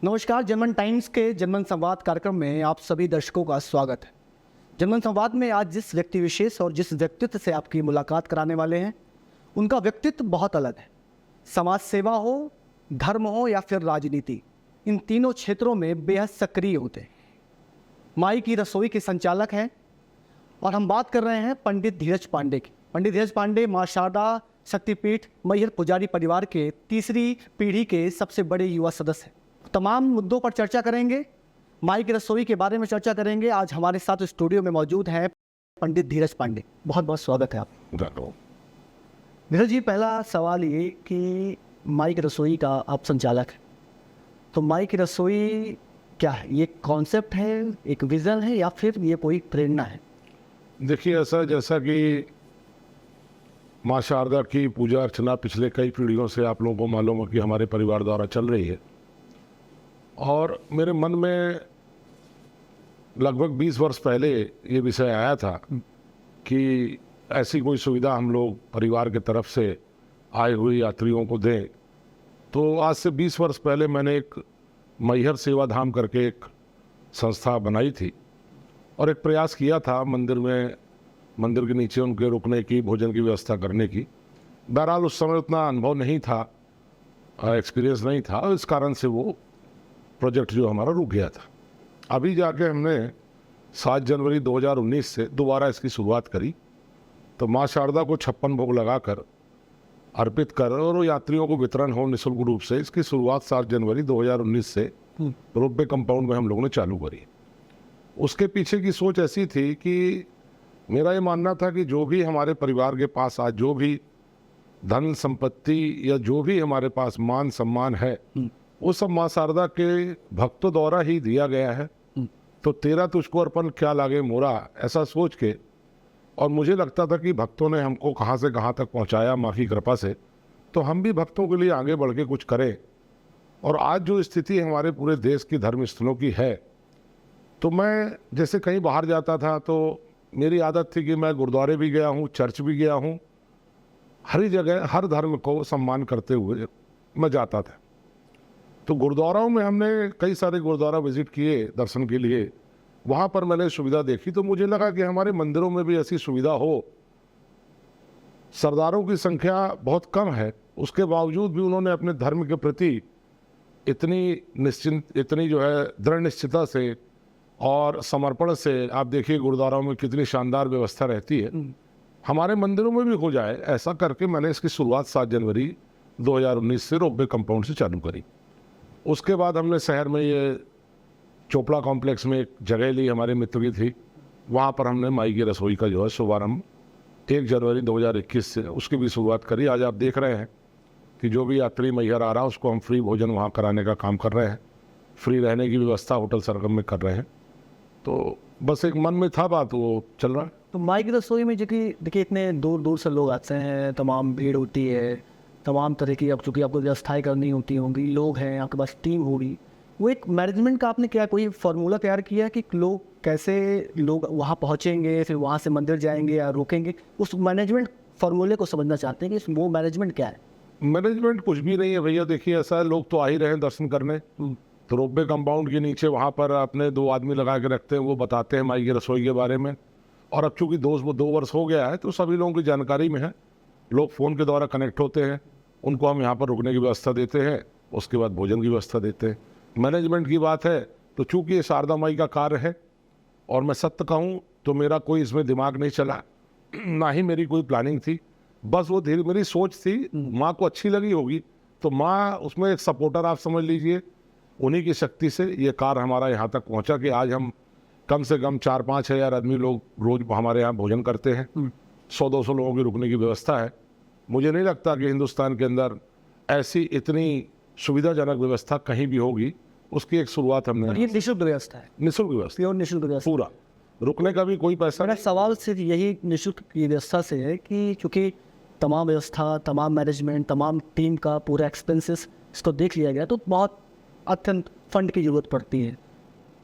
नमस्कार। जनमन टाइम्स के जनमन संवाद कार्यक्रम में आप सभी दर्शकों का स्वागत है। जनमन संवाद में आज जिस व्यक्ति विशेष और जिस व्यक्तित्व से आपकी मुलाकात कराने वाले हैं, उनका व्यक्तित्व बहुत अलग है। समाज सेवा हो, धर्म हो या फिर राजनीति, इन तीनों क्षेत्रों में बेहद सक्रिय होते हैं। माई की रसोई के संचालक हैं और हम बात कर रहे हैं पंडित धीरज पांडे की। पंडित धीरज पांडे मां शारदा शक्तिपीठ मैहर पुजारी परिवार के तीसरी पीढ़ी के सबसे बड़े युवा सदस्य हैं। तमाम मुद्दों पर चर्चा करेंगे, माई की रसोई के बारे में चर्चा करेंगे। आज हमारे साथ स्टूडियो में मौजूद हैं पंडित धीरज पांडे। बहुत बहुत स्वागत है आप। धीरज जी, पहला सवाल ये कि माई की रसोई का आप संचालक हैं, तो माई की रसोई क्या है? ये कॉन्सेप्ट है, एक विज़न है या फिर ये कोई प्रेरणा है? देखिए, ऐसा जैसा कि माँ शारदा की पूजा अर्चना पिछले कई पीढ़ियों से आप लोगों को मालूम है कि हमारे परिवार द्वारा चल रही है, और मेरे मन में लगभग 20 वर्ष पहले ये विषय आया था कि ऐसी कोई सुविधा हम लोग परिवार की तरफ से आए हुए यात्रियों को दें। तो आज से 20 वर्ष पहले मैंने एक मैहर सेवा धाम करके एक संस्था बनाई थी और एक प्रयास किया था मंदिर के नीचे उनके रुकने की, भोजन की व्यवस्था करने की। बहरहाल उस समय उतना अनुभव नहीं था, एक्सपीरियंस नहीं था, इस कारण से वो प्रोजेक्ट जो हमारा रुक गया था। अभी जाके हमने 7 जनवरी 2019 से दोबारा इसकी शुरुआत करी। तो माँ शारदा को 56 भोग लगाकर अर्पित कर और यात्रियों को वितरण हो निःशुल्क रूप से, इसकी शुरुआत 7 जनवरी 2019 से रोपवे कंपाउंड में हम लोगों ने चालू करी। उसके पीछे की सोच ऐसी थी कि मेरा ये मानना था कि जो भी हमारे परिवार के पास आज जो भी धन संपत्ति या जो भी हमारे पास मान सम्मान है, वो सब माँ शारदा के भक्तों द्वारा ही दिया गया है। तो तेरा तुझको अर्पण क्या लागे मोरा, ऐसा सोच के, और मुझे लगता था कि भक्तों ने हमको कहाँ से कहाँ तक पहुँचाया माँ की कृपा से, तो हम भी भक्तों के लिए आगे बढ़ के कुछ करें। और आज जो स्थिति हमारे पूरे देश की धर्म स्थलों की है, तो मैं जैसे कहीं बाहर जाता था तो मेरी आदत थी कि मैं गुरुद्वारे भी गया हूँ, चर्च भी गया हूँ, हर जगह हर धर्म को सम्मान करते हुए मैं जाता था। तो गुरुद्वाराओं में हमने कई सारे गुरुद्वारा विजिट किए दर्शन के लिए, वहाँ पर मैंने सुविधा देखी तो मुझे लगा कि हमारे मंदिरों में भी ऐसी सुविधा हो। सरदारों की संख्या बहुत कम है, उसके बावजूद भी उन्होंने अपने धर्म के प्रति इतनी जो है दृढ़ निश्चितता से और समर्पण से, आप देखिए गुरुद्वाराओं में कितनी शानदार व्यवस्था रहती है, हमारे मंदिरों में भी हो जाए, ऐसा करके मैंने इसकी शुरुआत 7 जनवरी 2019 से रोपवे कंपाउंड से चालू करी। उसके बाद हमने शहर में ये चोपड़ा कॉम्प्लेक्स में एक जगह ली, हमारे मित्र की थी, वहाँ पर हमने माई की रसोई का जो है शुभारम्भ 1 जनवरी 2021 से उसकी भी शुरुआत करी। आज आप देख रहे हैं कि जो भी यात्री मैहर आ रहा है उसको हम फ्री भोजन वहाँ कराने का काम कर रहे हैं, फ्री रहने की व्यवस्था होटल सरगम में कर रहे हैं। तो बस एक मन में था बात, वो चल रहा है। तो माई की रसोई में देखिए इतने दूर दूर से लोग आते हैं, तमाम भीड़ होती है, तमाम तरह की, अब चूँकि आपको व्यवस्थाएँ करनी होती होंगी, लोग हैं, आपके पास टीम होगी, वो एक मैनेजमेंट का आपने क्या कोई फार्मूला तैयार किया है कि लोग वहाँ पहुँचेंगे, फिर वहाँ से मंदिर जाएंगे या रुकेंगे? उस मैनेजमेंट फार्मूले को समझना चाहते हैं कि वो मैनेजमेंट क्या है? मैनेजमेंट कुछ भी नहीं है भैया। देखिए, ऐसा है, लोग तो आ ही रहे हैं दर्शन करने। तो रोपवे कंपाउंड के नीचे वहाँ पर अपने 2 आदमी लगा के रखते हैं, वो बताते हैं माई की रसोई के बारे में। और अब चूँकि 2 वर्ष हो गया है तो सभी लोगों की जानकारी में है, लोग फ़ोन के द्वारा कनेक्ट होते हैं, उनको हम यहाँ पर रुकने की व्यवस्था देते हैं, उसके बाद भोजन की व्यवस्था देते हैं। मैनेजमेंट की बात है तो चूँकि ये शारदा माई का कार्य है, और मैं सत्य कहूँ तो मेरा कोई इसमें दिमाग नहीं चला, ना ही मेरी कोई प्लानिंग थी, बस वो धीरे मेरी सोच थी, माँ को अच्छी लगी होगी तो माँ उसमें एक सपोर्टर आप समझ लीजिए, उन्हीं की शक्ति से ये कार्य हमारा यहाँ तक पहुँचा कि आज हम कम से कम 4-5 हज़ार आदमी लोग रोज हमारे यहाँ भोजन करते हैं। 100-200 लोगों की रुकने की व्यवस्था है। मुझे नहीं लगता कि हिंदुस्तान के अंदर ऐसी इतनी सुविधाजनक व्यवस्था कहीं भी होगी। उसकी एक शुरुआत हमने, ये निःशुल्क व्यवस्था है, निःशुल्क व्यवस्था, प्योर निःशुल्क व्यवस्था, पूरा रुकने का भी कोई पैसा मेरा नहीं। सवाल सिर्फ यही निःशुल्क की व्यवस्था से है कि चूँकि तमाम व्यवस्था, तमाम मैनेजमेंट, तमाम टीम का पूरा एक्सपेंसेस इसको देख लिया गया तो बहुत अत्यंत फंड की ज़रूरत पड़ती है।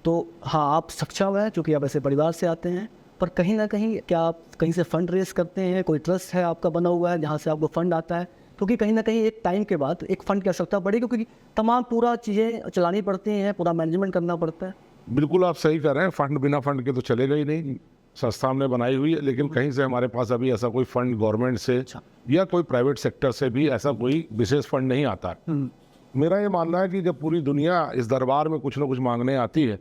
तो हाँ, आप सक्षम हैं चूँकि आप ऐसे परिवार से आते हैं, पर कहीं ना कहीं क्या आप कहीं से फ़ंड रेस करते हैं? कोई ट्रस्ट है आपका बना हुआ है जहाँ से आपको फ़ंड आता है, क्योंकि कहीं ना कहीं एक टाइम के बाद एक फंड की आवश्यकता पड़ेगी, क्योंकि तमाम पूरा चीज़ें चलानी पड़ती हैं, पूरा मैनेजमेंट करना पड़ता है। बिल्कुल आप सही कर रहे हैं, फंड बिना फंड के तो चलेगा ही नहीं। संस्था हमने बनाई हुई है, लेकिन कहीं से हमारे पास अभी ऐसा कोई फंड गवर्नमेंट से या कोई प्राइवेट सेक्टर से भी ऐसा कोई विशेष फंड नहीं आता। मेरा ये मानना है कि जब पूरी दुनिया इस दरबार में कुछ ना कुछ मांगने आती है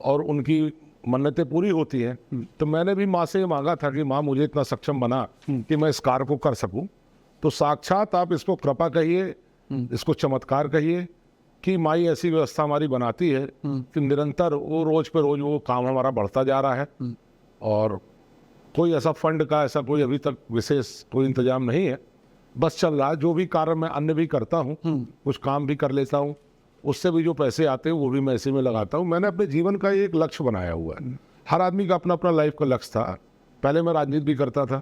और उनकी मन्नतें पूरी होती हैं, तो मैंने भी माँ से ये मांगा था कि माँ मुझे इतना सक्षम बना कि मैं इस कार्य को कर सकूं। तो साक्षात आप इसको कृपा कहिए, इसको चमत्कार कहिए कि माई ऐसी व्यवस्था हमारी बनाती है कि निरंतर वो रोज पे रोज वो काम हमारा बढ़ता जा रहा है। और कोई ऐसा फंड का ऐसा कोई अभी तक विशेष कोई इंतजाम नहीं है, बस चल रहा है। जो भी कार्य मैं अन्य भी करता हूँ, कुछ काम भी कर लेता हूँ, उससे भी जो पैसे आते हैं वो भी मैं इसी में लगाता हूँ। मैंने अपने जीवन का एक लक्ष्य बनाया हुआ है। हर आदमी का अपना अपना लाइफ का लक्ष्य था। पहले मैं राजनीति भी करता था,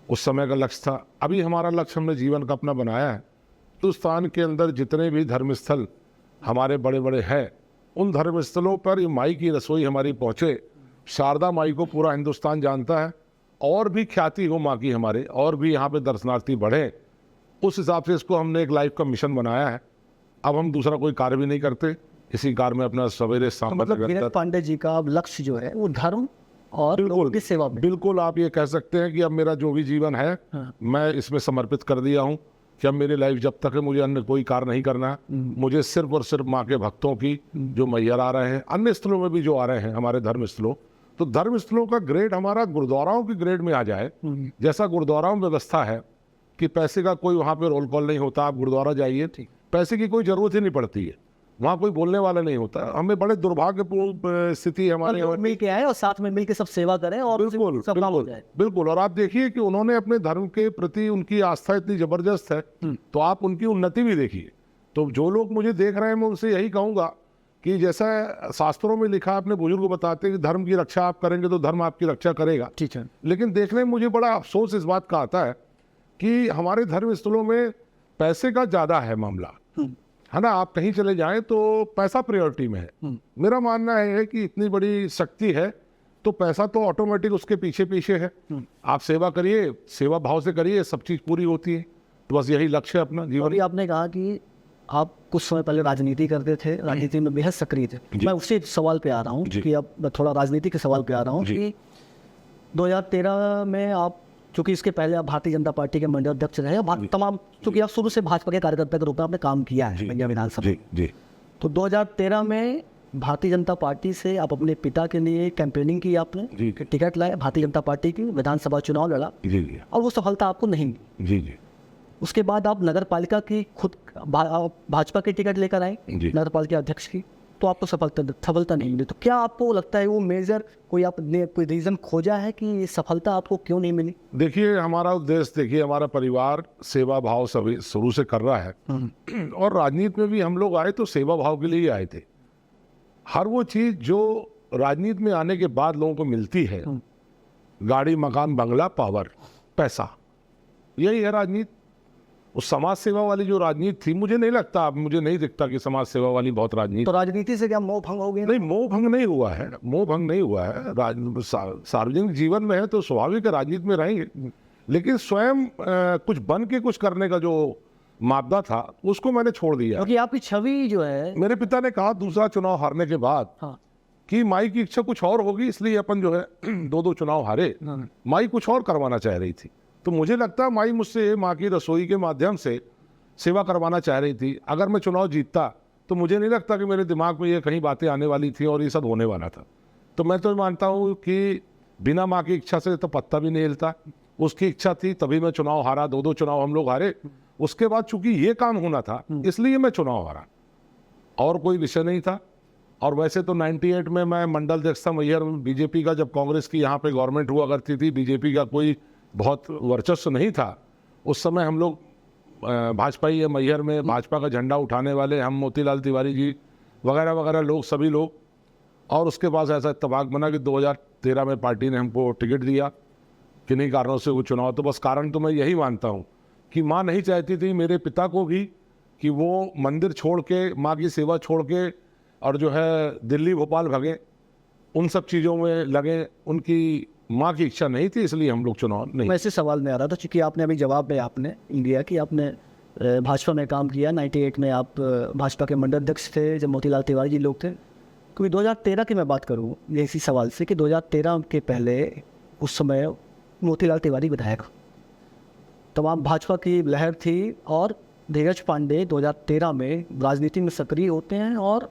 उस समय का लक्ष्य था। अभी हमारा लक्ष्य हमने जीवन का अपना बनाया है। हिंदुस्तान के अंदर जितने भी धर्मस्थल हमारे बड़े बड़े हैं, उन धर्मस्थलों पर ये माई की रसोई हमारी पहुँचे। शारदा माई को पूरा हिंदुस्तान जानता है, और भी ख्याति हो माँ की हमारे, और भी यहाँ पे दर्शनार्थी बढ़े। उस हिसाब से इसको हमने एक लाइफ का मिशन बनाया है। अब हम दूसरा कोई कार्य भी नहीं करते, इसी कार्य में अपना सवेरे तो शाम मतलब वीरेंद्र पांडे जी का अब लक्ष्य जो है वो धर्म और लोगों की सेवा में। बिल्कुल आप ये कह सकते हैं कि अब मेरा जो भी जीवन है मैं इसमें समर्पित कर दिया हूँ कि अब मेरी लाइफ जब तक है मुझे अन्य कोई कार्य नहीं करना है। मुझे सिर्फ और सिर्फ माँ के भक्तों की जो मैहर आ रहे हैं, अन्य स्थलों में भी जो आ रहे हैं हमारे धर्म स्थलों, तो धर्म स्थलों का ग्रेड हमारा गुरुद्वाराओं की ग्रेड में आ जाए। जैसा गुरुद्वाराओं में व्यवस्था है कि पैसे का कोई वहाँ पे रोल कॉल नहीं होता, आप गुरुद्वारा जाइए, पैसे की कोई जरूरत ही नहीं पड़ती है, वहाँ कोई बोलने वाला नहीं होता। हमें बड़े दुर्भाग्यपूर्ण स्थिति हमारे लोग मिल के आए और साथ में मिल के सब सेवा करें और बिल्कुल सब काम हो जाए। बिल्कुल। और आप देखिए कि उन्होंने अपने धर्म के प्रति उनकी आस्था इतनी जबरदस्त है, तो आप उनकी उन्नति भी देखिए। तो जो लोग मुझे देख रहे हैं मैं उनसे यही कहूँगा कि जैसा शास्त्रों में लिखा है, अपने बुजुर्ग बताते हैं कि धर्म की रक्षा आप करेंगे तो धर्म आपकी रक्षा करेगा। ठीक है। लेकिन देखने में मुझे बड़ा अफसोस इस बात का आता है कि हमारे धर्म स्थलों में पैसे का ज़्यादा है मामला, है ना। आप कहीं चले जाएं तो पैसा प्रायोरिटी में है। मेरा मानना है कि इतनी बड़ी शक्ति है तो पैसा तो ऑटोमेटिक उसके पीछे पीछे है। आप सेवा करिए, सेवा भाव से करिए, सब चीज़ पूरी होती है। तो बस यही लक्ष्य है अपना जीवन। अभी आपने कहा कि आप कुछ समय पहले राजनीति करते थे, राजनीति में बेहद सक्रिय थे। मैं उसी सवाल पे आ रहा हूँ कि अब मैं थोड़ा राजनीति के सवाल पे आ रहा हूँ कि 2013 में आप, चूँकि इसके पहले आप भारतीय जनता पार्टी के मंडल अध्यक्ष रहे, तमाम चूँकि आप शुरू से भाजपा के कार्यकर्ता के रूप में आपने काम किया है बलिया विधानसभा। जी। तो 2013 में भारतीय जनता पार्टी से आप अपने पिता के लिए कैंपेनिंग की, आपने टिकट लाए, भारतीय जनता पार्टी की विधानसभा चुनाव लड़ा और वो सफलता आपको नहीं मिली। जी। उसके बाद आप नगर पालिका की खुद भाजपा की टिकट लेकर आए, नगर पालिका अध्यक्ष की, तो आपको सफलता नहीं मिली। तो क्या आपको लगता है वो मेजर कोई आपने कोई रीज़न खोजा है कि ये सफलता आपको क्यों नहीं मिली? देखिए हमारा उद्देश्य, देखिए हमारा परिवार सेवा भाव सभी शुरू से कर रहा है और राजनीति में भी हम लोग आए तो सेवा भाव के लिए ही आए थे। हर वो चीज़ जो राजनीति में आने के बाद लोगों को मिलती है, गाड़ी, मकान, बंगला, पावर, पैसा, यही है राजनीति। उस समाज सेवा वाली जो राजनीति थी, मुझे नहीं लगता, मुझे नहीं दिखता कि समाज सेवा वाली बहुत राजनीति। तो राजनीति से क्या मोह भंग हो गया? नहीं, मोह भंग नहीं हुआ है, मोह भंग नहीं हुआ है। सार्वजनिक जीवन में है तो स्वाभाविक राजनीति में रहेंगे, लेकिन स्वयं कुछ बन के कुछ करने का जो मापदा था उसको मैंने छोड़ दिया। क्योंकि आपकी छवि जो है, मेरे पिता ने कहा दूसरा चुनाव हारने के बाद कि माई की इच्छा कुछ और होगी, इसलिए अपन जो है 2 चुनाव हारे। माई कुछ और करवाना चाह रही थी, तो मुझे लगता है माई मुझसे माँ की रसोई के माध्यम से सेवा करवाना चाह रही थी। अगर मैं चुनाव जीतता तो मुझे नहीं लगता कि मेरे दिमाग में ये कहीं बातें आने वाली थी और ये सब होने वाला था। तो मैं तो मानता हूँ कि बिना माँ की इच्छा से तो पत्ता भी नहीं हिलता। उसकी इच्छा थी तभी मैं चुनाव हारा, 2 चुनाव हम लोग हारे। उसके बाद चूंकि ये काम होना था इसलिए मैं चुनाव हारा, और कोई विषय नहीं था। और वैसे तो 98 में मैं मंडल अध्यक्ष था मैहर, बीजेपी का जब कांग्रेस की यहाँ पे गवर्नमेंट हुआ करती थी, बीजेपी का कोई बहुत वर्चस्व नहीं था उस समय। हम लोग भाजपा ही है मैहर में, भाजपा का झंडा उठाने वाले हम, मोतीलाल तिवारी जी वगैरह वगैरह लोग, सभी लोग। और उसके बाद ऐसा इत्तेफाक बना कि 2013 में पार्टी ने हमको टिकट दिया, किन्हीं कारणों से वो चुनाव। तो बस कारण तो मैं यही मानता हूँ कि माँ नहीं चाहती थी मेरे पिता को भी कि वो मंदिर छोड़ के, माँ की सेवा छोड़ के और जो है दिल्ली भोपाल भागे, उन सब चीज़ों में लगे। उनकी माँ की इच्छा नहीं थी, इसलिए हम लोग चुनाव नहीं। मैं इसी सवाल में आ रहा था, चूँकि आपने अभी जवाब में आपने दिया कि आपने भाजपा में काम किया। 98 में आप भाजपा के मंडल अध्यक्ष थे जब मोतीलाल तिवारी जी लोग थे। क्योंकि 2013 की मैं बात करूँ इसी सवाल से कि 2013 के पहले उस समय मोतीलाल तिवारी विधायक, तमाम भाजपा की लहर थी और धीरज पांडे 2013 में राजनीति में सक्रिय होते हैं और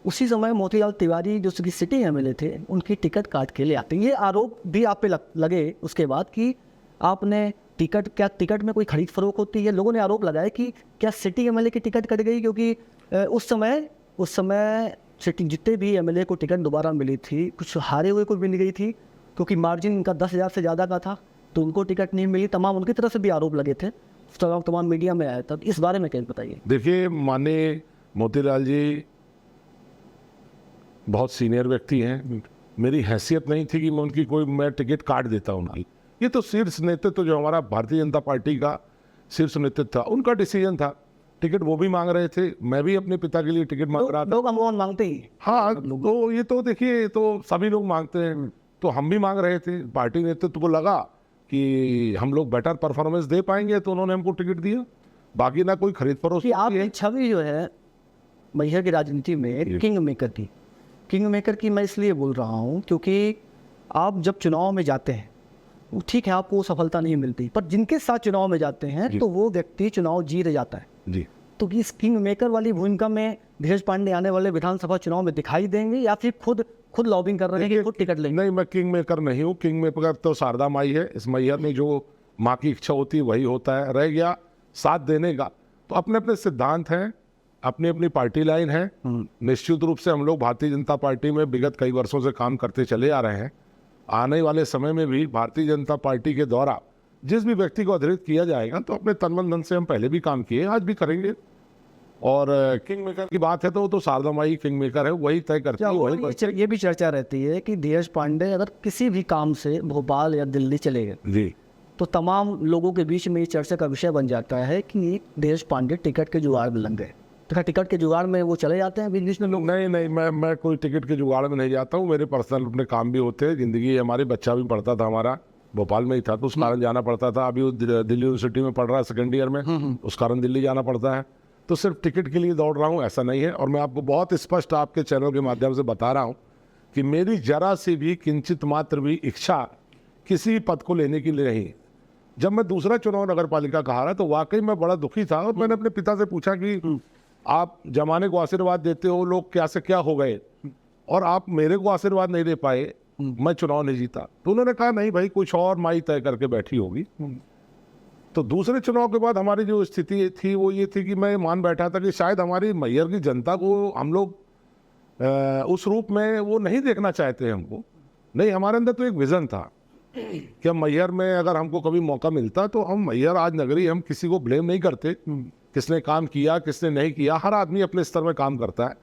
उसी समय मोतीलाल तिवारी जो कि सिटिंग एमएलए थे उनकी टिकट काट के ले आते हैं। ये आरोप भी आप पे लगे उसके बाद कि आपने टिकट में कोई खरीद फरोख्त होती है। लोगों ने आरोप लगाया कि क्या सिटिंग एमएलए की टिकट कट गई, क्योंकि उस समय सिटिंग जितने भी एमएलए को टिकट दोबारा मिली थी, कुछ हारे हुए को मिल गई थी क्योंकि मार्जिन इनका 10,000 से ज़्यादा का था, तो उनको टिकट नहीं मिली। तमाम उनकी तरफ से भी आरोप लगे थे, तमाम मीडिया में आया था। इस बारे में क्या बताइए। देखिए, माननीय मोतीलाल जी बहुत सीनियर व्यक्ति हैं। मेरी हैसियत नहीं थी कि मैं टिकट काट देता उनकी। ये तो शीर्ष नेतृत्व जो हमारा भारतीय जनता पार्टी का शीर्ष नेतृत्व था, उनका डिसीजन था। टिकट वो भी मांग रहे थे, मैं भी अपने पिता के लिए टिकट मांग रहा था। लोग अमूमन मांगते ही। हाँ, तो ये तो देखिए, तो सभी लोग मांगते हैं, तो हम भी मांग रहे थे। पार्टी नेतृत्व को लगा कि हम लोग बेटर परफॉर्मेंस दे पाएंगे, तो उन्होंने हमको टिकट दिया। बाकी ना कोई खरीद फरोख्त कि आपकी छवि जो है मैहर की राजनीति में किंग मेकर की मैं इसलिए बोल रहा हूँ क्योंकि आप जब चुनाव में जाते हैं, ठीक है आपको सफलता नहीं मिलती, पर जिनके साथ चुनाव में जाते हैं तो वो व्यक्ति चुनाव जीत जाता है जी। तो इस किंग मेकर वाली भूमिका में धीरज पांडे आने वाले विधानसभा चुनाव में दिखाई देंगे या फिर खुद लॉबिंग कर रहे हैं कि खुद टिकट लेंगे? नहीं, मैं किंग मेकर नहीं हूँ। किंग मेकर तो शारदा माई है। इस मैहर में जो माँ की इच्छा होती है वही होता है। रह गया साथ देने का, तो अपने अपने सिद्धांत हैं, अपनी अपनी पार्टी लाइन है। निश्चित रूप से हम लोग भारतीय जनता पार्टी में विगत कई वर्षों से काम करते चले आ रहे हैं। आने वाले समय में भी भारतीय जनता पार्टी के द्वारा जिस भी व्यक्ति को अधिकृत किया जाएगा, तो अपने तन मन धन से हम पहले भी काम किए, आज भी करेंगे। और किंग मेकर की बात है तो वो तो शारदा माई किंग मेकर है, वही तय करती है, वही करती ये भी चर्चा रहती है कि धीरज पांडे अगर किसी भी काम से भोपाल या दिल्ली चले गए जी, तो तमाम लोगों के बीच में ये चर्चा का विषय बन जाता है कि धीरज पांडे टिकट के जुगाड़ में लग गए। तो टिकट के जुगाड़ में वो चले जाते हैं बीच में लोग? नहीं, मैं कोई टिकट के जुगाड़ में नहीं जाता हूँ। मेरे पर्सनल अपने काम भी होते हैं। जिंदगी हमारे, बच्चा भी पढ़ता था हमारा, भोपाल में ही था, तो उस कारण जाना पड़ता था। अभी वो दिल्ली यूनिवर्सिटी में पढ़ रहा है, सेकेंड ईयर में, उस कारण दिल्ली जाना पड़ता है। तो सिर्फ टिकट के लिए दौड़ रहा हूँ ऐसा नहीं है। और मैं आपको बहुत स्पष्ट आपके चैनल के माध्यम से बता रहा हूँ कि मेरी जरा सी भी किंचित मात्र भी इच्छा किसी पद को लेने की नहीं। जब मैं दूसरा चुनाव नगर पालिका का हारा तो वाकई मैं बड़ा दुखी था और मैंने अपने पिता से पूछा कि आप जमाने को आशीर्वाद देते हो, लोग क्या से क्या हो गए, और आप मेरे को आशीर्वाद नहीं दे पाए, मैं चुनाव नहीं जीता। तो उन्होंने कहा नहीं भाई, कुछ और माई तय करके बैठी होगी। तो दूसरे चुनाव के बाद हमारी जो स्थिति थी वो ये थी कि मैं मान बैठा था कि शायद हमारी मैहर की जनता को हम लोग उस रूप में वो नहीं देखना चाहते हमको। नहीं, हमारे अंदर तो एक विजन था कि हम मैहर में अगर हमको कभी मौका मिलता तो हम मैहर आज नगरी, हम किसी को ब्लेम नहीं करते किसने काम किया किसने नहीं किया, हर आदमी अपने स्तर में काम करता है।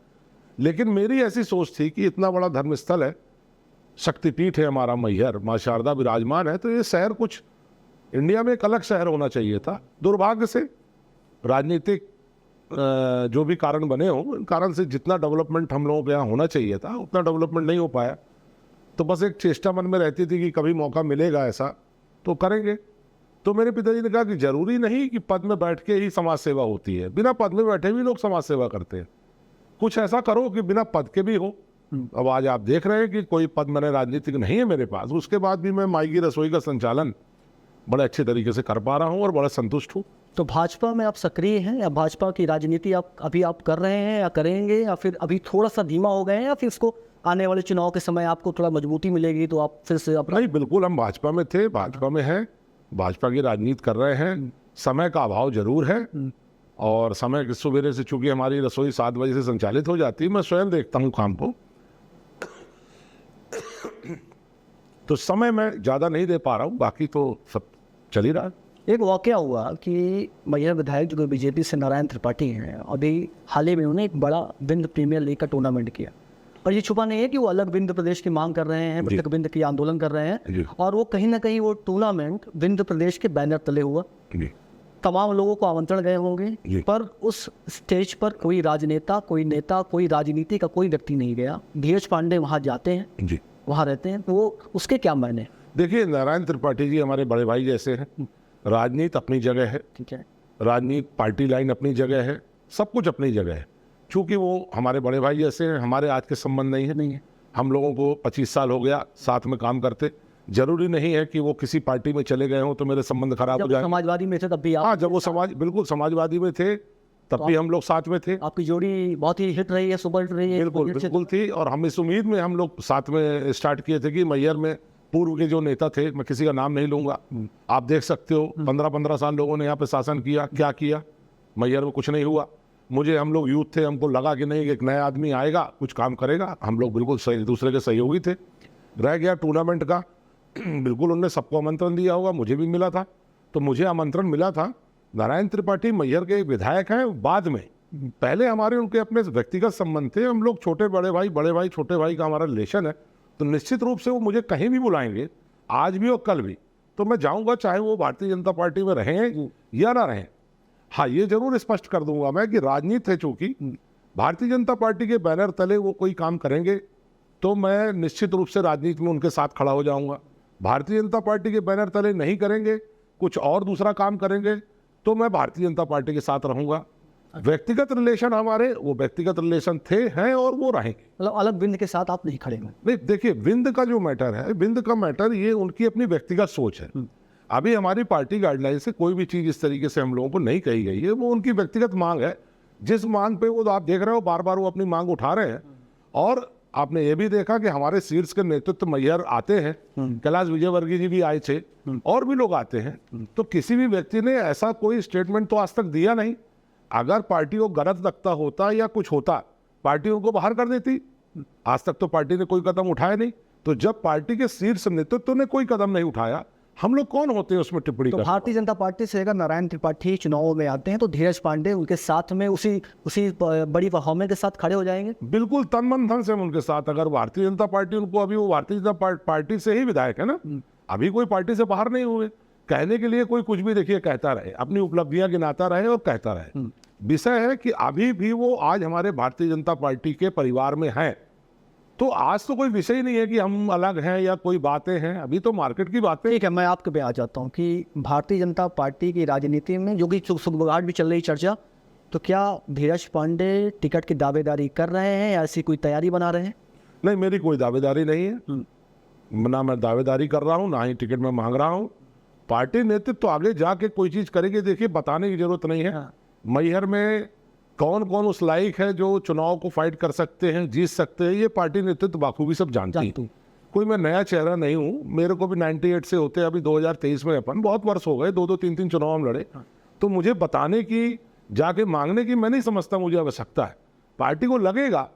लेकिन मेरी ऐसी सोच थी कि इतना बड़ा धर्मस्थल है, शक्तिपीठ है हमारा मैहर, माँ शारदा विराजमान है, तो ये शहर कुछ इंडिया में एक अलग शहर होना चाहिए था। दुर्भाग्य से राजनीतिक जो भी कारण बने हों, उन कारण से जितना डेवलपमेंट हम लोगों के यहाँ होना चाहिए था उतना डेवलपमेंट नहीं हो पाया। तो बस एक चेष्टा मन में रहती थी कि कभी मौका मिलेगा ऐसा तो करेंगे। तो मेरे पिताजी ने कहा कि जरूरी नहीं कि पद में बैठ के ही समाज सेवा होती है, बिना पद में बैठे भी लोग समाज सेवा करते हैं। कुछ ऐसा करो कि बिना पद के भी हो। अब आज आप देख रहे हैं कि कोई पद मैंने राजनीतिक नहीं है मेरे पास, उसके बाद भी मैं माई की रसोई का संचालन बड़े अच्छे तरीके से कर पा रहा हूँ और बड़ा संतुष्ट हूँ। तो भाजपा में आप सक्रिय हैं या भाजपा की राजनीति आप कर रहे हैं या करेंगे, या फिर अभी थोड़ा सा धीमा हो गए हैं, या फिर इसको आने वाले चुनाव के समय आपको थोड़ा मजबूती मिलेगी तो आप फिर से अपना? नहीं, बिल्कुल हम भाजपा में थे, भाजपा में हैं, भाजपा की राजनीति कर रहे हैं। समय का अभाव जरूर है और समय सवेरे से चूंकि हमारी रसोई 7 बजे से संचालित हो जाती है, मैं स्वयं देखता हूँ काम को, तो समय मैं ज़्यादा नहीं दे पा रहा हूँ, बाकी तो सब चल ही रहा है। एक वाकया हुआ कि मैहर विधायक जो बीजेपी से नारायण त्रिपाठी हैं, अभी हाल ही में उन्होंने एक बड़ा विंध्य प्रीमियर लीग का टूर्नामेंट किया, और ये छुपा नहीं है कि वो अलग विंध्य प्रदेश की मांग कर रहे हैं, मृतक विंध्य की आंदोलन कर रहे हैं, और वो कहीं ना कहीं वो टूर्नामेंट विंध्य प्रदेश के बैनर तले हुआ। तमाम लोगों को आमंत्रण गए होंगे, पर उस स्टेज पर कोई राजनेता, कोई नेता, कोई राजनीति का कोई व्यक्ति नहीं गया। धीरज पांडे वहाँ जाते हैं, वहाँ रहते हैं, तो वो उसके क्या मायने? देखिए, नारायण त्रिपाठी जी हमारे बड़े भाई जैसे हैं। राजनीति अपनी जगह है, ठीक है। राजनीति पार्टी लाइन अपनी जगह है, सब कुछ अपनी जगह है। चूँकि वो हमारे बड़े भाई जैसे हैं, हमारे आज के संबंध नहीं है। हम लोगों को 25 साल हो गया साथ में काम करते। जरूरी नहीं है कि वो किसी पार्टी में चले गए हों तो मेरे संबंध खराब हो जब जाए। समाजवादी में थे तब भी आप, हाँ, जब वो बिल्कुल समाजवादी में थे तब भी हम लोग साथ में थे। आपकी जोड़ी बहुत ही हिट रही है, सुपर हिट रही है। बिल्कुल बिल्कुल थी, और हम इस उम्मीद में हम लोग साथ में स्टार्ट किए थे कि मैहर में पूर्व के जो नेता थे, मैं किसी का नाम नहीं लूंगा, आप देख सकते हो 15-15 साल लोगों ने यहाँ पे शासन किया, क्या किया? मैहर में कुछ नहीं हुआ। हम लोग यूथ थे, हमको लगा कि नहीं, एक नया आदमी आएगा, कुछ काम करेगा। हम लोग बिल्कुल सही दूसरे के सहयोगी थे। रह गया टूर्नामेंट का, बिल्कुल उनने सबको आमंत्रण दिया होगा, मुझे भी मिला था। तो मुझे आमंत्रण मिला था। नारायण त्रिपाठी मैहर के एक विधायक हैं। बाद में, पहले हमारे उनके अपने व्यक्तिगत संबंध थे। हम लोग छोटे बड़े भाई छोटे भाई का हमारा रिलेशन है। तो निश्चित रूप से वो मुझे कहीं भी बुलाएंगे, आज भी और कल भी, तो मैं जाऊंगा, चाहे वो भारतीय जनता पार्टी में रहें या ना रहें। हाँ, ये जरूर स्पष्ट कर दूंगा मैं कि राजनीति है, चूंकि भारतीय जनता पार्टी के बैनर तले वो कोई काम करेंगे तो मैं निश्चित रूप से राजनीति में उनके साथ खड़ा हो जाऊंगा। भारतीय जनता पार्टी के बैनर तले नहीं करेंगे, कुछ और दूसरा काम करेंगे, तो मैं भारतीय जनता पार्टी के साथ रहूंगा। व्यक्तिगत रिलेशन हमारे, वो व्यक्तिगत रिलेशन थे, हैं और वो रहेंगे। मतलब अलग बिंद के साथ आप नहीं खड़े हैं। नहीं, देखिए, विंद का जो मैटर है, विंद का मैटर ये उनकी अपनी व्यक्तिगत सोच है। अभी हमारी पार्टी गाइडलाइन से कोई भी चीज इस तरीके से हम लोगों को नहीं कही गई है। वो उनकी व्यक्तिगत मांग है। जिस मांग पे वो आप देख रहे हो, बार बार वो अपनी मांग उठा रहे हैं। और आपने ये भी देखा कि हमारे शीर्ष के नेतृत्व मैहर आते हैं, कैलाश विजयवर्गीय जी भी आए थे, और भी लोग आते हैं। तो किसी भी व्यक्ति ने ऐसा कोई स्टेटमेंट तो आज तक दिया नहीं। अगर पार्टी को गलत लगता होता या कुछ होता, पार्टी उनको बाहर कर देती। आज तक तो पार्टी ने कोई कदम उठाया नहीं। तो जब पार्टी के शीर्ष नेतृत्व ने कोई कदम नहीं उठाया, हम लोग कौन होते हैं उसमें टिप्पणी तो कर? भारतीय जनता पार्टी से अगर नारायण त्रिपाठी चुनाव में आते हैं तो धीरज पांडे उनके साथ में उसी बड़ी परफॉर्मेंस के साथ खड़े हो जाएंगे। बिल्कुल तन मन धन से हम उनके साथ। अगर भारतीय जनता पार्टी उनको, अभी वो भारतीय जनता पार्टी से ही विधायक है ना, अभी कोई पार्टी से बाहर नहीं हुए। कहने के लिए कोई कुछ भी, देखिए, कहता रहे, अपनी उपलब्धियां गिनाता रहे और कहता रहे। विषय है कि अभी भी वो आज हमारे भारतीय जनता पार्टी के परिवार में हैं। तो आज तो कोई विषय नहीं है कि हम अलग हैं या कोई बातें हैं। अभी तो मार्केट की बातें। ठीक है, मैं आपके पे आ जाता हूँ कि भारतीय जनता पार्टी की राजनीति में जो कि सुगबुगाहट भी चल रही चर्चा, तो क्या धीरज पांडे टिकट की दावेदारी कर रहे हैं या ऐसी कोई तैयारी बना रहे हैं? नहीं, मेरी कोई दावेदारी नहीं है। ना मैं दावेदारी कर रहा हूँ, ना ही टिकट में मांग रहा हूँ। पार्टी नेतृत्व तो आगे जाके कोई चीज करेगी। देखिए, बताने की जरूरत नहीं है। हाँ। मैहर में कौन कौन उस लायक है जो चुनाव को फाइट कर सकते हैं, जीत सकते हैं, ये पार्टी नेतृत्व बाखूबी सब जानती है। कोई मैं नया चेहरा नहीं हूँ। मेरे को भी 98 से होते, अभी 2023 में अपन बहुत वर्ष हो गए, 2-2, 3-3 चुनाव हम लड़े। तो मुझे बताने की, जाके मांगने की मैं नहीं समझता मुझे आवश्यकता है। पार्टी को लगेगा,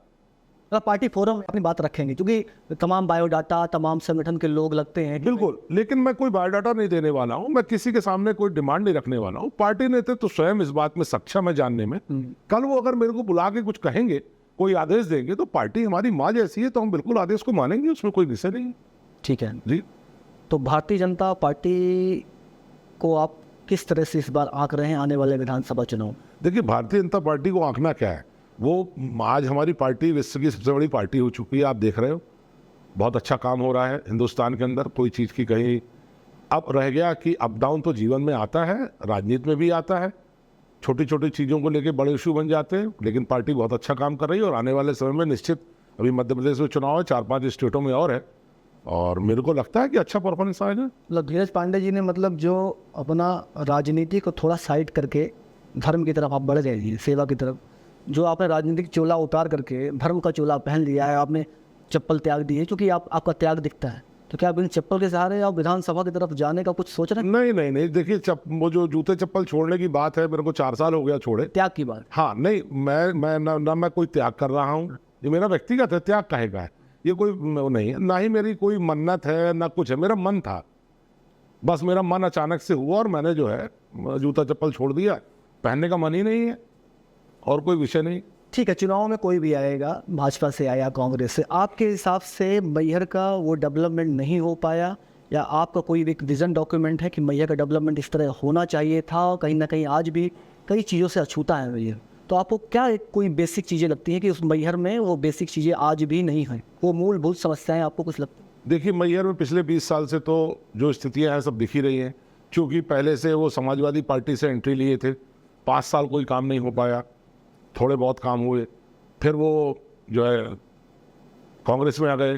मतलब पार्टी फोरम में अपनी बात रखेंगे, क्योंकि तमाम बायोडाटा, तमाम संगठन के लोग लगते हैं। बिल्कुल, लेकिन मैं कोई बायोडाटा नहीं देने वाला हूं। मैं किसी के सामने कोई डिमांड नहीं रखने वाला हूं। पार्टी नेतृत्व तो स्वयं इस बात में सक्षम है जानने में। कल वो अगर मेरे को बुला के कुछ कहेंगे, कोई आदेश देंगे, तो पार्टी हमारी माँ जैसी है, तो हम बिल्कुल आदेश को मानेंगे, उसमें कोई विषय नहीं। ठीक है जी। तो भारतीय जनता पार्टी को आप किस तरह से इस बार आंक रहे हैं आने वाले विधानसभा चुनाव? देखिए, भारतीय जनता पार्टी को आंकना क्या है, वो आज हमारी पार्टी विश्व की सबसे बड़ी पार्टी हो चुकी है। आप देख रहे हो, बहुत अच्छा काम हो रहा है हिंदुस्तान के अंदर। कोई चीज़ की कहीं अब रह गया कि अप डाउन तो जीवन में आता है, राजनीति में भी आता है। छोटी छोटी चीज़ों को लेके बड़े इशू बन जाते हैं, लेकिन पार्टी बहुत अच्छा काम कर रही है। और आने वाले समय में निश्चित, अभी मध्य प्रदेश में चुनाव है, 4-5 स्टेटों में और है, और मेरे को लगता है कि अच्छा परफॉर्मेंस आएगा। मतलब धीरज पांडे जी ने, मतलब जो अपना राजनीति को थोड़ा साइड करके धर्म की तरफ आप बढ़ रहे हैं, सेवा की तरफ, जो आपने राजनीतिक चोला उतार करके धर्म का चोला पहन लिया है, आपने चप्पल त्याग दी है, क्योंकि आपका त्याग दिखता है। तो क्या आप इन चप्पल के सहारे आप विधानसभा की तरफ जाने का कुछ सोच रहे हैं? नहीं नहीं नहीं, देखिए, वो जो जूते चप्पल छोड़ने की बात है, मेरे को 4 साल हो गया छोड़े। त्याग की बात? हाँ, नहीं, मैं ना मैं कोई त्याग कर रहा हूँ। ये मेरा व्यक्तिगत है, त्याग काहे का है, ये कोई वो नहीं है। ना ही मेरी कोई मन्नत है, ना कुछ है। मेरा मन था, बस मेरा मन अचानक से हुआ और मैंने जो है जूता चप्पल छोड़ दिया। पहनने का मन ही नहीं है, और कोई विषय नहीं। ठीक है, चुनाव में कोई भी आएगा, भाजपा से आया, कांग्रेस से, आपके हिसाब से मैहर का वो डेवलपमेंट नहीं हो पाया, या आपका कोई एक विजन डॉक्यूमेंट है कि मैहर का डेवलपमेंट इस तरह होना चाहिए था, और कहीं ना कहीं आज भी कई चीज़ों से अछूता है मैहर, तो आपको क्या कोई बेसिक चीज़ें लगती हैं कि उस मैहर में वो बेसिक चीज़ें आज भी नहीं हैं, वो मूलभूत समस्याएं आपको कुछ लगती हैं? देखिए, मैहर में पिछले 20 साल से तो जो स्थितियां हैं सब दिख ही रही हैं। क्योंकि पहले से वो समाजवादी पार्टी से एंट्री लिए थे, 5 साल कोई काम नहीं हो पाया, थोड़े बहुत काम हुए, फिर वो जो है कांग्रेस में आ गए,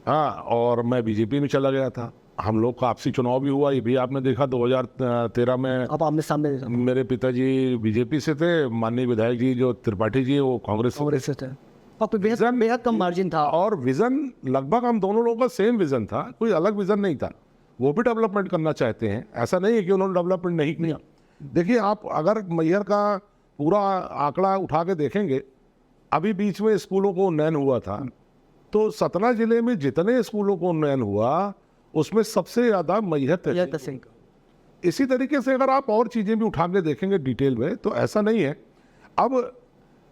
हाँ, और मैं बीजेपी में चला गया था। हम लोग का आपसी चुनाव भी हुआ, ये भी आपने देखा 2013 में। अब आमने सामने मेरे पिताजी बीजेपी से थे, माननीय विधायक जी जो त्रिपाठी जी वो कांग्रेस से थे। कांग्रेस से थे, और बेहद कम मार्जिन था। और विजन लगभग हम दोनों लोगों का सेम विजन था, कोई अलग विजन नहीं था। वो भी डेवलपमेंट करना चाहते हैं, ऐसा नहीं है कि उन्होंने डेवलपमेंट नहीं किया। देखिए, आप अगर मैहर का पूरा आंकड़ा उठा के देखेंगे, अभी बीच में स्कूलों को उन्नयन हुआ था, तो सतना जिले में जितने स्कूलों को उन्नयन हुआ उसमें सबसे ज़्यादा मैहर तहसील। इसी तरीके से अगर आप और चीज़ें भी उठा के देखेंगे डिटेल में, तो ऐसा नहीं है। अब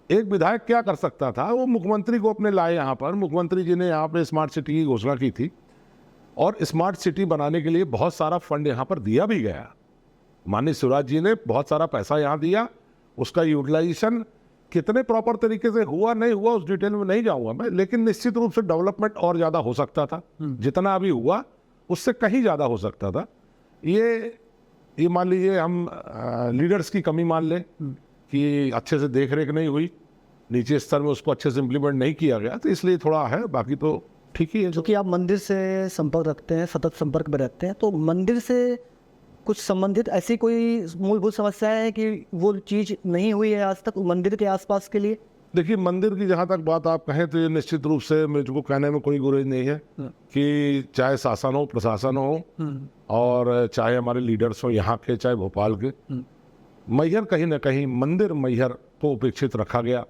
एक विधायक क्या कर सकता था, वो मुख्यमंत्री को अपने लाए यहाँ पर। मुख्यमंत्री जी ने यहाँ पे स्मार्ट सिटी की घोषणा की थी, और स्मार्ट सिटी बनाने के लिए बहुत सारा फंड यहाँ पर दिया भी गया। माननीय शिवराज जी ने बहुत सारा पैसा यहाँ दिया, उसका यूटिलाइजेशन कितने प्रॉपर तरीके से हुआ नहीं हुआ उस डिटेल में नहीं जाऊँगा मैं, लेकिन निश्चित रूप से डेवलपमेंट और ज़्यादा हो सकता था। जितना अभी हुआ उससे कहीं ज़्यादा हो सकता था। ये मान लीजिए हम लीडर्स की कमी मान लें कि अच्छे से देख रेख नहीं हुई, नीचे स्तर में उसको अच्छे से इम्प्लीमेंट नहीं किया गया, तो इसलिए थोड़ा है, बाकी तो ठीक ही है। क्योंकि आप मंदिर से संपर्क रखते हैं, सतत संपर्क में रहते हैं, तो मंदिर से कुछ संबंधित ऐसी कोई मूलभूत समस्या है कि वो चीज़ नहीं हुई है आज तक मंदिर के आसपास के लिए? देखिए, मंदिर की जहाँ तक बात आप कहें तो ये निश्चित रूप से मुझको कहने में कोई गुरेज नहीं है कि चाहे शासन हो, प्रशासन हो, और चाहे हमारे लीडर्स हो यहाँ के, चाहे भोपाल के, मैहर कहीं ना कहीं मंदिर मैहर को उपेक्षित रखा गया।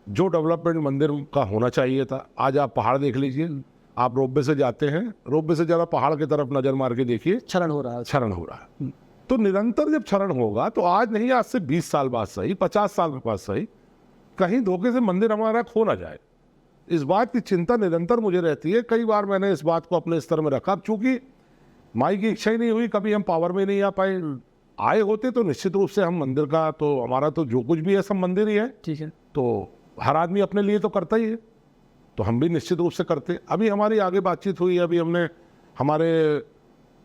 जो डेवलपमेंट मंदिर का होना चाहिए था, आज आप पहाड़ देख लीजिए, आप रोपवे से जाते हैं, रोपवे से जरा पहाड़ की तरफ नजर मार के देखिए, क्षरण हो रहा है। क्षरण हो रहा है। तो निरंतर जब क्षरण होगा, तो आज नहीं, आज से 20 साल बाद सही, 50 साल के बाद सही, कहीं धोखे से मंदिर हमारा खो ना जाए, इस बात की चिंता निरंतर मुझे रहती है। कई बार मैंने इस बात को अपने स्तर में रखा, चूंकि माई की इच्छा ही नहीं हुई, कभी हम पावर में नहीं आ पाए। आए होते तो निश्चित रूप से हम मंदिर का, तो हमारा तो जो कुछ भी है सब मंदिर ही है, ठीक है, तो हर आदमी अपने लिए तो करता ही है, तो हम भी निश्चित रूप से करते। अभी हमारी आगे बातचीत हुई, अभी हमने हमारे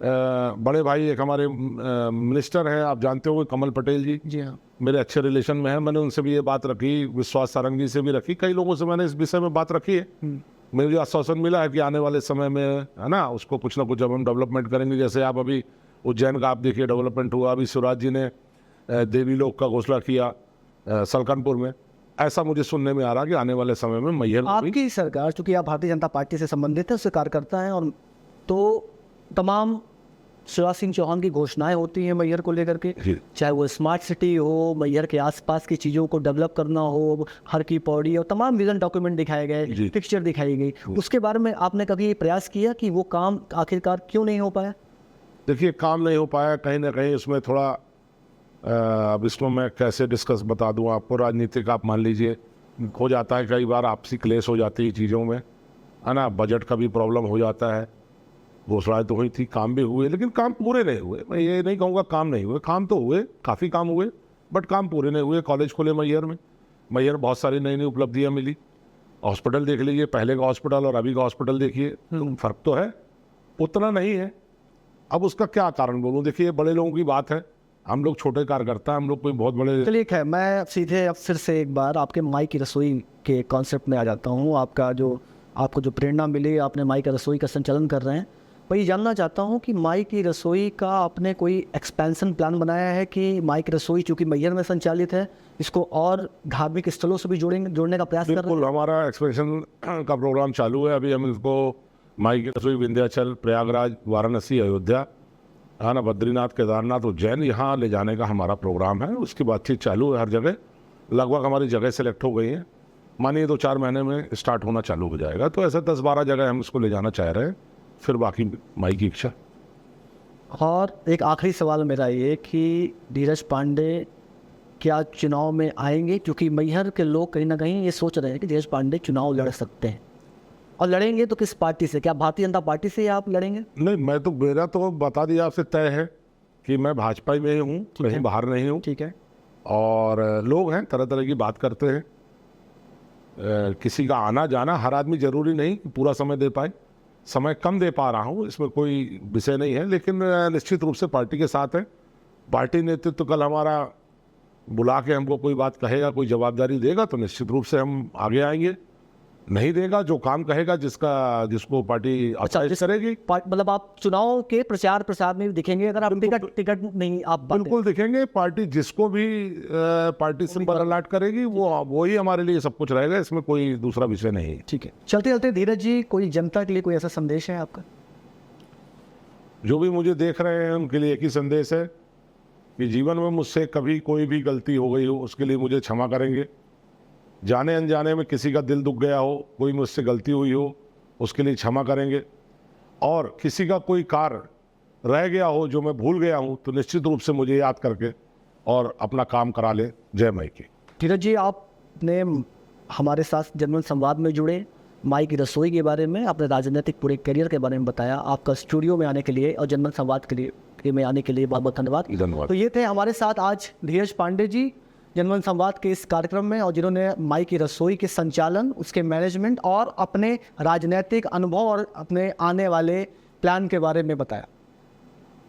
बड़े भाई एक हमारे मिनिस्टर हैं, आप जानते हो, कमल पटेल जी, जी हाँ, मेरे अच्छे रिलेशन में है, मैंने उनसे भी ये बात रखी, विश्वास सारंग जी से भी रखी, कई लोगों से मैंने इस विषय में बात रखी है। मुझे आश्वासन मिला है कि आने वाले समय में, है ना, उसको कुछ ना कुछ अब हम डेवलपमेंट करेंगे। जैसे आप अभी उज्जैन का आप देखिए डेवलपमेंट हुआ, अभी शिवराज जी ने देवी लोक का घोषणा किया सलकनपुर में, ऐसा मुझे सुनने में आ रहा कि आने वाले समय में मैहर आपकी सरकार, चूंकि आप भारतीय जनता पार्टी से संबंधित है, उससे कार्यकर्ता हैं, और तो तमाम शिवराज सिंह चौहान की घोषणाएं होती हैं मैहर को लेकर के, चाहे वो स्मार्ट सिटी हो, मैहर के आसपास की चीज़ों को डेवलप करना हो, हर की पौड़ी, और तमाम विजन डॉक्यूमेंट दिखाए गए, पिक्चर दिखाई गई, उसके बारे में आपने कभी प्रयास किया कि वो काम आखिरकार क्यों नहीं हो पाया? देखिए, काम नहीं हो पाया, कहीं ना कहीं उसमें थोड़ा, अब इसको मैं कैसे डिस्कस बता दूं आपको, राजनीतिक आप मान लीजिए हो जाता है, कई बार आपसी क्लेश हो जाती है चीज़ों में, है ना, बजट का भी प्रॉब्लम हो जाता है। घोषणाएं तो हुई थी, काम भी हुए, लेकिन काम पूरे नहीं हुए। मैं ये नहीं कहूँगा काम नहीं हुए, काम तो हुए, काफ़ी काम हुए, बट काम पूरे नहीं हुए। कॉलेज खुले मैहर में, मैहर बहुत सारी नई नई उपलब्धियाँ मिली। हॉस्पिटल देख लीजिए, पहले का हॉस्पिटल और अभी का हॉस्पिटल देखिए, तो फर्क तो है, उतना नहीं है। अब उसका क्या कारण बोलूँ, देखिए बड़े लोगों की बात है, हम लोग छोटे कार्यकर्ता, हम लोग कोई बहुत बड़े। चलिए है, मैं सीधे अब फिर से एक बार आपके माई की रसोई के कॉन्सेप्ट में आ जाता हूँ। आपको जो प्रेरणा मिली, आपने माई का रसोई का संचालन कर रहे हैं, मैं ये जानना चाहता हूँ कि माई की रसोई का आपने कोई एक्सपेंशन प्लान बनाया है कि माई की रसोई चूँकि मैहर में संचालित है, इसको और धार्मिक स्थलों से भी जोड़ने का प्रयास कर रहे हैं? बिल्कुल, हमारा एक्सपेंशन का प्रोग्राम चालू है। अभी हम इसको माई की रसोई विंध्याचल, प्रयागराज, वाराणसी, अयोध्या, है ना, बद्रीनाथ, केदारनाथ, उज्जैन, यहाँ ले जाने का हमारा प्रोग्राम है। उसकी बातचीत चालू है हर जगह, लगभग हमारी जगह सेलेक्ट हो गई है, मानिए 2-4 महीने में स्टार्ट होना चालू हो जाएगा। तो ऐसे 10-12 जगह हम इसको ले जाना चाह रहे हैं, फिर बाकी माई की इच्छा। और एक आखिरी सवाल मेरा ये कि धीरज पांडे क्या चुनाव में आएंगे? क्योंकि मैहर के लोग कहीं ना कहीं ये सोच रहे हैं कि धीरज पांडे चुनाव लड़ सकते हैं, और लड़ेंगे तो किस पार्टी से? क्या भारतीय जनता पार्टी से आप लड़ेंगे? नहीं, मेरा तो बता दिया आपसे तय है कि मैं भाजपा में ही हूँ, कहीं बाहर नहीं हूँ। ठीक है। और लोग हैं, तरह तरह की बात करते हैं, किसी का आना जाना, हर आदमी जरूरी नहीं कि पूरा समय दे पाए। समय कम दे पा रहा हूँ, इसमें कोई विषय नहीं है, लेकिन निश्चित रूप से पार्टी के साथ है। पार्टी नेतृत्व कल हमारा बुला के हमको कोई बात कहेगा, कोई जवाबदारी देगा तो निश्चित रूप से हम आगे आएंगे। नहीं देगा, जो काम कहेगा जिसको पार्टी ऑथराइज करेगी, मतलब आप चुनाव के प्रचार प्रसार में भी दिखेंगे अगर आप टिकट नहीं आप बिल्कुल दिखेंगे। पार्टी जिसको भी पार्टी सिंबल अलॉट करेगी वो ही हमारे लिए सब कुछ रहेगा, इसमें कोई दूसरा विषय नहीं है। ठीक है, चलते चलते धीरज जी, कोई जनता के लिए कोई ऐसा संदेश है आपका? जो भी मुझे देख रहे हैं उनके लिए एक ही संदेश है कि जीवन में मुझसे कभी कोई भी गलती हो गई हो उसके लिए मुझे क्षमा करेंगे। जाने अनजाने में किसी का दिल दुख गया हो, कोई मुझसे गलती हुई हो, उसके लिए क्षमा करेंगे। और किसी का कोई कार्य रह गया हो जो मैं भूल गया हूं तो निश्चित रूप से मुझे याद करके और अपना काम करा ले। जय माई की। धीरज जी, आपने हमारे साथ जनमन संवाद में जुड़े, माई की रसोई के बारे में, अपने राजनीतिक पूरे करियर के बारे में बताया। आपका स्टूडियो में आने के लिए और जनमन संवाद के लिए में आने के लिए बहुत बहुत धन्यवाद। तो ये थे हमारे साथ आज धीरज पांडे जी जनमन संवाद के इस कार्यक्रम में, और जिन्होंने माई की रसोई के संचालन, उसके मैनेजमेंट और अपने राजनीतिक अनुभव और अपने आने वाले प्लान के बारे में बताया।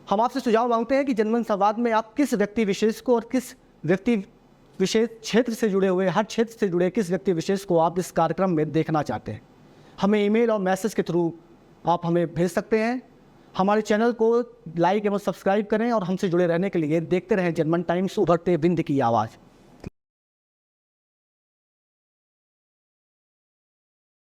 हम आपसे सुझाव मांगते हैं कि जनमन संवाद में आप किस व्यक्ति विशेष को और किस व्यक्ति विशेष क्षेत्र से जुड़े हुए, हर क्षेत्र से जुड़े किस व्यक्ति विशेष को आप इस कार्यक्रम में देखना चाहते हैं, हमें ईमेल और मैसेज के थ्रू आप हमें भेज सकते हैं। हमारे चैनल को लाइक एवं सब्सक्राइब करें और हमसे जुड़े रहने के लिए देखते रहें जनमन टाइम्स, उभरते बिंद की आवाज़।